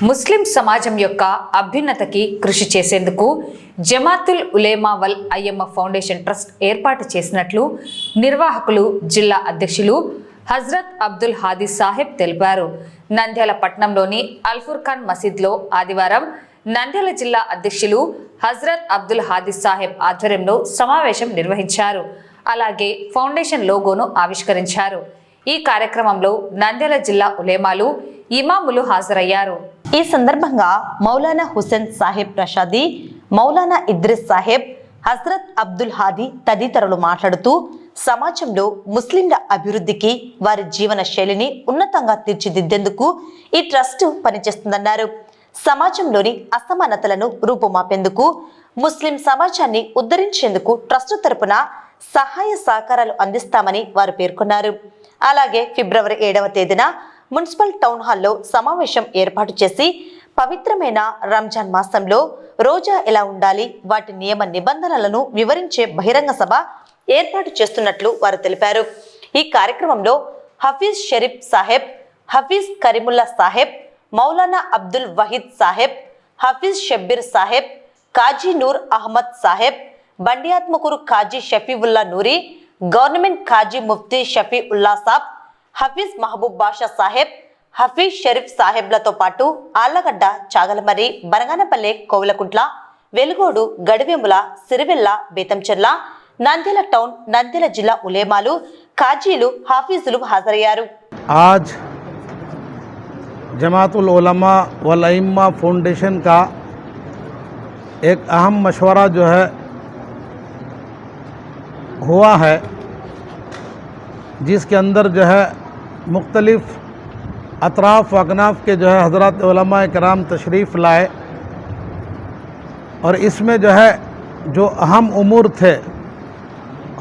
ముస్లిం సమాజం యొక్క అభ్యున్నతికి కృషి చేసేందుకు జమాతుల్ ఉలేమా వల్ అయ్యమ్మ ఫౌండేషన్ ట్రస్ట్ ఏర్పాటు చేసినట్లు నిర్వాహకులు జిల్లా అధ్యక్షులు హజ్రత్ అబ్దుల్ హాదీ సాహెబ్ తెలిపారు. నంద్యాల పట్టణంలోని అల్ఫుర్ఖాన్ మసీద్లో ఆదివారం నంద్యాల జిల్లా అధ్యక్షులు హజ్రత్ అబ్దుల్ హాదీ సాహెబ్ ఆధ్వర్యంలో సమావేశం నిర్వహించారు. అలాగే ఫౌండేషన్ లోగోను ఆవిష్కరించారు. ఈ కార్యక్రమంలో నంద్యాల జిల్లా ఉలేమాలు, ఇమాములు హాజరయ్యారు. ఈ సందర్భంగా మౌలానా హుసేన్ సాహెబ్ ప్రషాదీ, మౌలానా ఇద్రిస్ సాహెబ్, హజ్రత్ అబ్దుల్ హాదీ తదితరులు మాట్లాడుతూ సమాజంలో ముస్లింల అభివృద్ధికి, వారి జీవన శైలిని ఉన్నతంగా తీర్చిదిద్దేందుకు ఈ ట్రస్ట్ పనిచేస్తుందన్నారు. సమాజంలోని అసమానతలను రూపుమాపేందుకు, ముస్లిం సమాజాన్ని ఉద్ధరించేందుకు ట్రస్ట్ తరపున సహాయ సహకారాలు అందిస్తామని వారు పేర్కొన్నారు. అలాగే ఫిబ్రవరి 7వ తేదీన మున్సిపల్ టౌన్ హాల్లో సమావేశం ఏర్పాటు చేసి పవిత్రమైన రంజాన్ మాసంలో రోజా ఎలా ఉండాలి, వాటి నియమ నిబంధనలను వివరించే బహిరంగ సభ ఏర్పాటు చేస్తున్నట్లు వారు తెలిపారు. ఈ కార్యక్రమంలో హఫీజ్ షరీఫ్ సాహెబ్, హఫీజ్ కరీముల్లా సాహెబ్, మౌలానా అబ్దుల్ వహీద్ సాహెబ్, హఫీజ్ షబ్బీర్ సాహెబ్, కాజీ నూర్ అహ్మద్ సాహెబ్, బండియాత్మకూరు కాజీ షఫీవుల్లా నూరి, గవర్నమెంట్ కాజీ ముఫ్తీ షఫీ ఉల్లా సాబ్, హఫీజ్ మహబూబ్ బాషా సాహెబ్, హఫీజ్ షరీఫ్ సాహెబ్లతో పాటు ఆళ్లగడ్డ, చాగలమర్రి, బనగానపల్లె, కోవులకుంట్ల, వెలుగోడు, గడివేముల, సిరివెల్ల, బేతంచెర్ల, నంద్యాల టౌన్, నంద్యాల జిల్లా ఉలేమాలు, కాజీలు, హాఫీజులు హాజరయ్యారు. आज जमातुल उलमा वल अइम्मा फाउंडेशन का एक अहम मशवरा जो है हुआ है, जिसके अंदर जो है मुख्तलिफ़ अतराफ़ अकनाफ़ के जो है हज़रत उलमा कराम तशरीफ़ लाए और इसमें जो है जो अहम उमूर थे,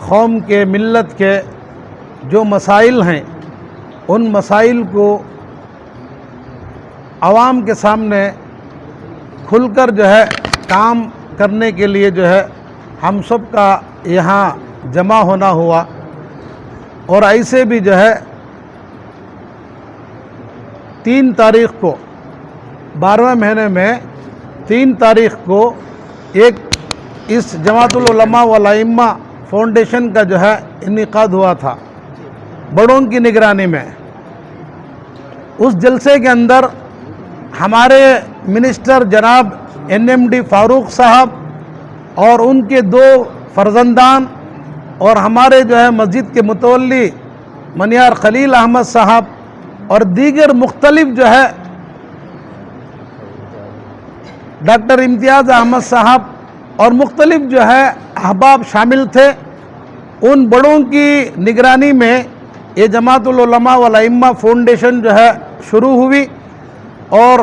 कौम के, मिल्लत के जो मसाइल हैं, उन मसाइल को आवाम के सामने खुलकर जो है काम करने के लिए जो है हम सब का यहाँ जमा होना हुआ। और ऐसे भी जो है 3 तारीख़ को 12वें महीने में 3 तारीख़ को एक इस जमातुल उलमा वल अइम्मा फाउंडेशन का जो है इनेकाद हुआ था बड़ों की निगरानी में। उस जलसे के अंदर हमारे मिनिस्टर जनाब NMD फारूक साहब और उनके 2 फर्जंदान और हमारे जो है मस्जिद के मुतवल्ली मनियार खलील अहमद साहब और दीगर मुख्तलिफ जो है डॉक्टर इम्तियाज़ अहमद साहब और मुख्तलिफ जो है अहबाब शामिल थे। उन बड़ों की निगरानी में ये जमातुल उलमा वल अइम्मा फाउंडेशन जो है शुरू हुई और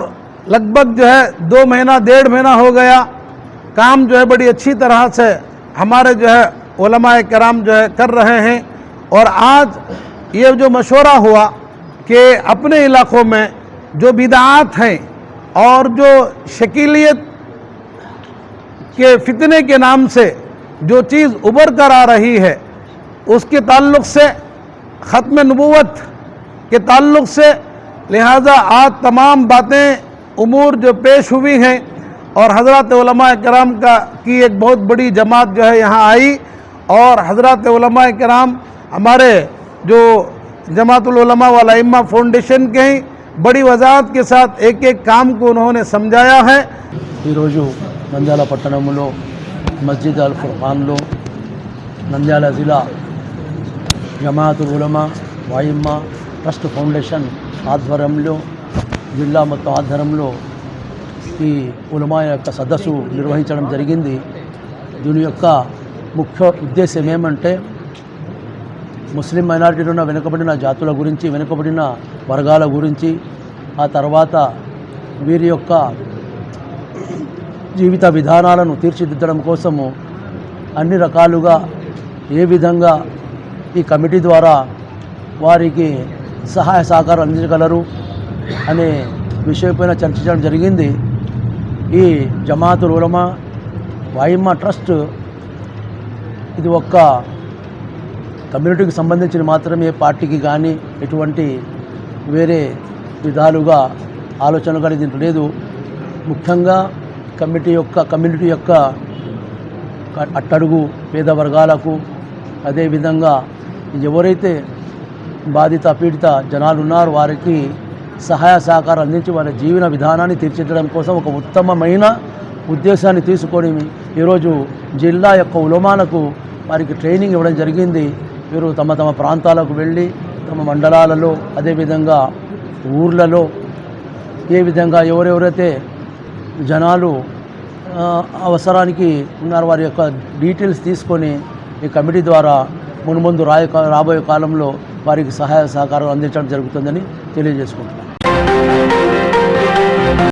लगभग जो है 2 महीना 1.5 महीना हो गया। काम जो है बड़ी अच्छी तरह से हमारे जो है उलमाए कराम जो है कर रहे हैं। और आज ये जो मशवरा हुआ कि अपने इलाक़ों में जो बिदआत हैं और जो शकीलियत के फितने के नाम से जो चीज़ उभर कर आ रही है, उसके ताल्लुक़ से, ख़त्म नबूवत के ताल्लुक़ से, लिहाजा आज तमाम बातें उमूर जो पेश हुई हैं और हज़रत उलमा कराम की एक बहुत बड़ी जमात जो है यहाँ आई और हज़रत उलमा कराम हमारे जो जमातुल उलमा वल अइम्मा फाउंडेशन के ही बड़ी वजाहत के साथ एक एक काम को उन्होंने समझाया है। ఈరోజు నంద్యాల పట్టణంలో మస్జిద్ అల్ ఫుర్ఖాన్లో నంద్యాల జిల్లా జమాతుల్ ఉలమా వయిమ్మా ట్రస్ట్ ఫౌండేషన్ ఆధ్వర్యంలో, జిల్లా మొత్తం ఆధ్వర్యంలో ఈ ఉలమా యొక్క సదస్సు నిర్వహించడం జరిగింది. దీని యొక్క ముఖ్య ఉద్దేశం ఏమంటే, ముస్లిం మైనారిటీలో ఉన్న వెనుకబడిన జాతుల గురించి, వెనుకబడిన వర్గాల గురించి, ఆ తర్వాత వీరి యొక్క జీవిత విధానాలను తీర్చిదిద్దడం కోసము అన్ని రకాలుగా ఏ విధంగా ఈ కమిటీ ద్వారా వారికి సహాయ సహకారం అందించగలరు అనే విషయంపైన చర్చించడం జరిగింది. ఈ జమాతుల్ ఉలమా వయిమ్మా ట్రస్ట్ ఇది ఒక్క కమ్యూనిటీకి సంబంధించిన మాత్రమే, పార్టీకి కానీ ఎటువంటి వేరే విధాలుగా ఆలోచన కానీ దీంట్లో లేదు. ముఖ్యంగా కమ్యూనిటీ యొక్క అట్టడుగు పేద వర్గాలకు, అదేవిధంగా ఎవరైతే బాధిత పీడిత జనాలు ఉన్నారో వారికి సహాయ సహకారం అందించి వారి జీవన విధానాన్ని తీర్చిదిద్దడం కోసం ఒక ఉత్తమమైన ఉద్దేశాన్ని తీసుకొని ఈరోజు జిల్లా యొక్క ఉలమాలకు వారికి ట్రైనింగ్ ఇవ్వడం జరిగింది. వీరు తమ తమ ప్రాంతాలకు వెళ్ళి తమ మండలాలలో, అదేవిధంగా ఊర్లలో ఏ విధంగా ఎవరెవరైతే జనాలు అవసరానికి ఉన్నారు వారి యొక్క డీటెయిల్స్ తీసుకొని ఈ కమిటీ ద్వారా మున్ముందు రాబోయే కాలంలో వారికి సహాయ సహకారం అందించడం జరుగుతుందని తెలియజేసుకుంటున్నాను.